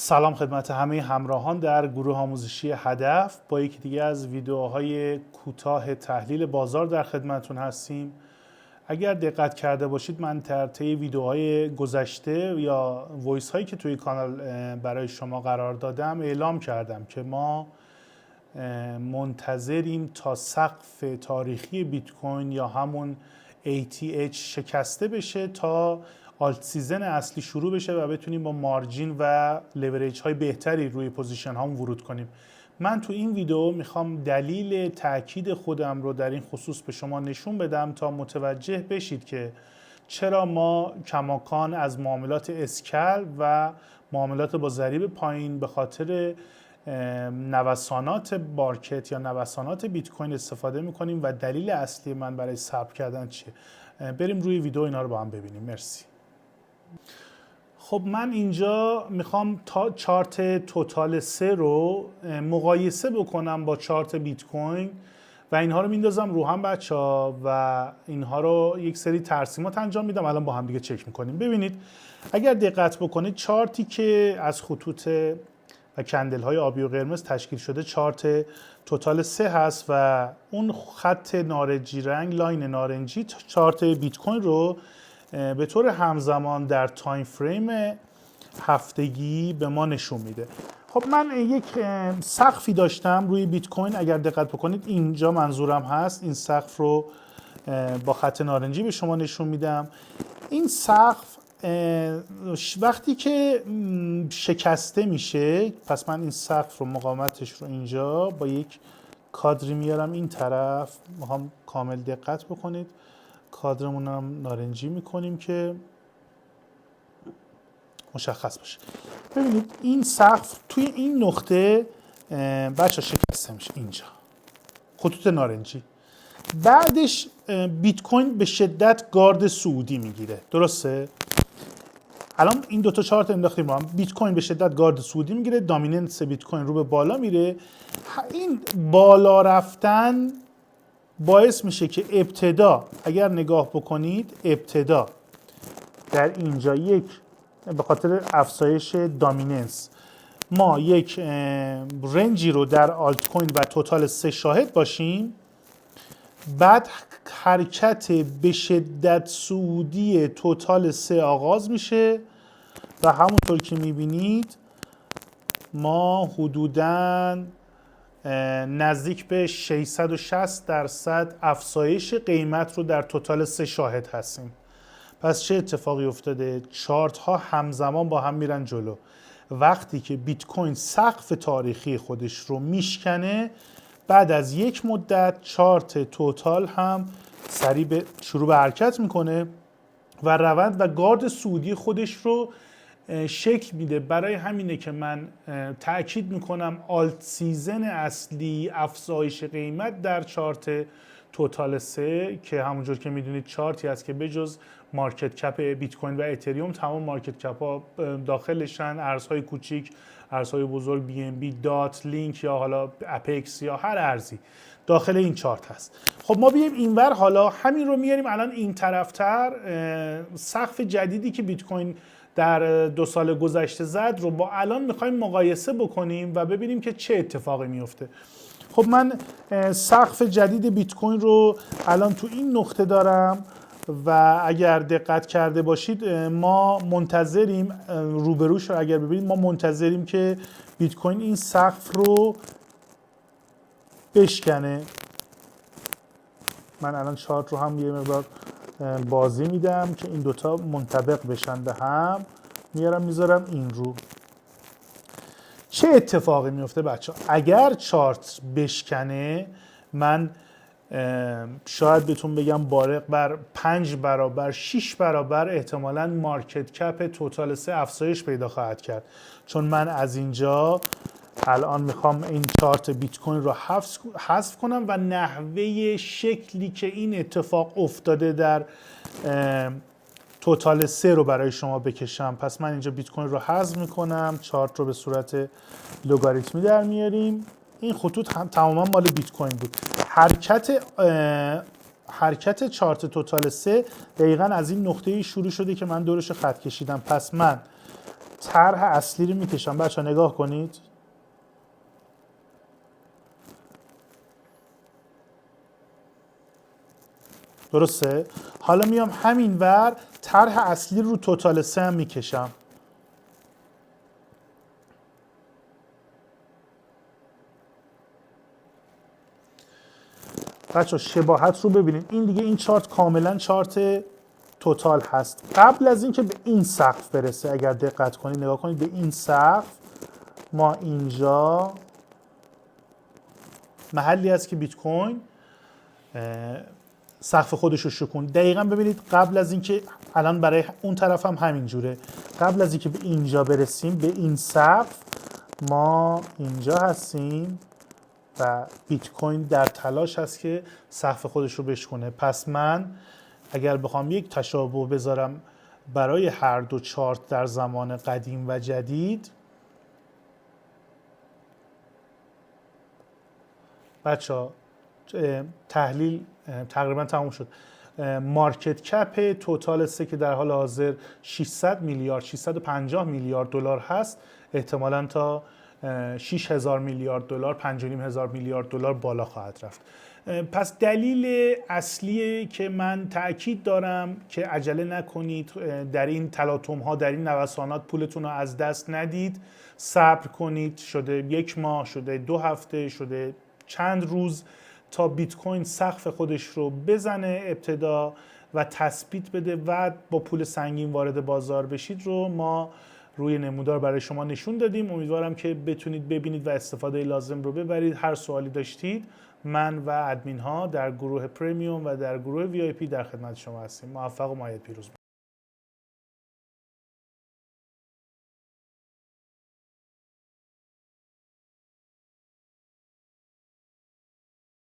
سلام خدمت همه همراهان در گروه آموزشی هدف. با یکی دیگه از ویدیوهای کوتاه تحلیل بازار در خدمتون هستیم. اگر دقت کرده باشید من در طی ویدیوهای گذشته یا وایس هایی که توی کانال برای شما قرار دادم اعلام کردم که ما منتظریم تا سقف تاریخی بیت کوین یا همون ATH شکسته بشه تا آلت سیزن اصلی شروع بشه و بتونیم با مارجین و لیوریج های بهتری روی پوزیشن هام ورود کنیم. من تو این ویدیو میخوام دلیل تاکید خودم رو در این خصوص به شما نشون بدم تا متوجه بشید که چرا ما کماکان از معاملات اسکل و معاملات با ضریب پایین به خاطر نوسانات مارکت یا نوسانات بیت کوین استفاده میکنیم و دلیل اصلی من برای صبر کردن چیه. بریم روی ویدیو اینا رو با هم ببینیم. مرسی. خب من اینجا میخوام تا چارت توتال 3 رو مقایسه بکنم با چارت بیت کوین و اینها رو میندازم رو هم بچه‌ها و اینها رو یک سری ترسیمات انجام میدم. الان با هم دیگه چک میکنیم. ببینید اگر دقت بکنید چارتی که از خطوط و کندل های آبی و قرمز تشکیل شده چارت توتال 3 هست و اون خط نارنجی رنگ لاین نارنجی چارت بیت کوین رو به طور همزمان در تایم فریم هفتگی به ما نشون میده. خب من یک سقفی داشتم روی بیت کوین. اگر دقت بکنید اینجا منظورم هست این سقف رو با خط نارنجی به شما نشون میدم. این سقف وقتی که شکسته میشه، پس من این سقف رو مقاومتش رو اینجا با یک کادری میارم این طرف. میخوام کامل دقت بکنید. کادرمون هم نارنجی میکنیم که مشخص باشه. ببینید این سقف توی این نقطه بچه شکسته میشه اینجا، خطوط نارنجی. بعدش بیت کوین به شدت گارد صعودی میگیره. درسته؟ الان این دوتا چارت انداختیم با هم. بیت کوین به شدت گارد صعودی میگیره، دامیننس بیت کوین رو به بالا میره. این بالا رفتن باعث میشه که ابتدا اگر نگاه بکنید ابتدا در اینجا یک به خاطر افزایش دامیننس ما یک رنجی رو در آلت کوین و توتال 3 شاهد باشیم. بعد حرکت به شدت صعودی توتال 3 آغاز میشه و همونطور که میبینید ما حدوداً نزدیک به 660% افزایش قیمت رو در توتال 3 شاهد هستیم. پس چه اتفاقی افتاده؟ چارت ها همزمان با هم میرن جلو. وقتی که بیت کوین سقف تاریخی خودش رو میشکنه، بعد از یک مدت چارت توتال هم سریع شروع به حرکت میکنه و روند و گارد صعودی خودش رو شکل میده. برای همینه که من تأکید میکنم آلت سیزن اصلی افزایش قیمت در چارت توتال 3 که همونجور که میدونید چارتی است که بجز مارکت کپ بیت کوین و اتریوم تمام مارکت کپ ها داخلشن. ارزهای کوچیک، ارزهای بزرگ، بی ام بی، دات، لینک یا حالا اپکس یا هر ارزی داخل این چارت هست. خب ما بیایم اینور، حالا همین رو میاریم الان این طرفتر. سقف جدیدی که بیت کوین در 2 سال گذشته زد رو با الان میخوایم مقایسه بکنیم و ببینیم که چه اتفاقی میفته. خب من سقف جدید بیت کوین رو الان تو این نقطه دارم و اگر دقت کرده باشید ما منتظریم، روبروش رو اگر ببینید ما منتظریم که بیت کوین این سقف رو بشکنه. من الان چارت رو هم یه مقدار بازی میدم که این دوتا منطبق بشن به هم. میارم میذارم این رو. چه اتفاقی میفته بچه ها؟ اگر چارت بشکنه من شاید بهتون بگم بارق بر 5 برابر 6 برابر احتمالاً مارکت کپ توتال 3 افزایش پیدا خواهد کرد، چون من از اینجا الان میخوام این چارت بیت کوین رو حذف کنم و نحوه شکلی که این اتفاق افتاده در توتال 3 رو برای شما بکشم. پس من اینجا بیت کوین رو حذف میکنم، چارت رو به صورت لوگاریتمی در میاریم. این خطوط تماما مال بیت کوین بود. حرکت چارت توتال 3 دقیقاً از این نقطه‌ای شروع شده که من دورش خط کشیدم. پس من طرح اصلی رو میکشم. بچه ها نگاه کنید. درسته؟ حالا میام همین ور طرح اصلی رو توتال 3 هم میکشم. بچه شباهت رو ببینید. این دیگه این چارت کاملا چارت توتال هست. قبل از اینکه به این سقف برسه، اگر دقت کنید نگاه کنید به این سقف، ما اینجا محلی هست که بیت کوین سقف خودش رو شکون. دقیقا ببینید قبل از اینکه الان برای اون طرف هم همین جوره، قبل از اینکه به اینجا برسیم به این سقف، ما اینجا هستیم و بیت کوین در تلاش هست که سقف خودش رو بشکنه. پس من اگر بخوام یک تشابه بذارم برای هر دو چارت در زمان قدیم و جدید، بچه تحلیل تقریبا تموم شد. مارکت کپ توتال 3 که در حال حاضر 600 میلیارد 650 میلیارد دلار هست، احتمالاً تا 6000 میلیارد دلار 5500 میلیارد دلار بالا خواهد رفت. پس دلیل اصلی که من تاکید دارم که عجله نکنید، در این تلاطم ها، در این نوسانات پولتون رو از دست ندید، صبر کنید. شده 1 ماه، شده 2 هفته، شده چند روز تا بیت کوین سقف خودش رو بزنه ابتدا و تثبیت بده و با پول سنگین وارد بازار بشید رو ما روی نمودار برای شما نشون دادیم. امیدوارم که بتونید ببینید و استفاده لازم رو ببرید. هر سوالی داشتید من و ادمین ها در گروه پرمیوم و در گروه VIP در خدمت شما هستیم. موفق و مایل پیروز.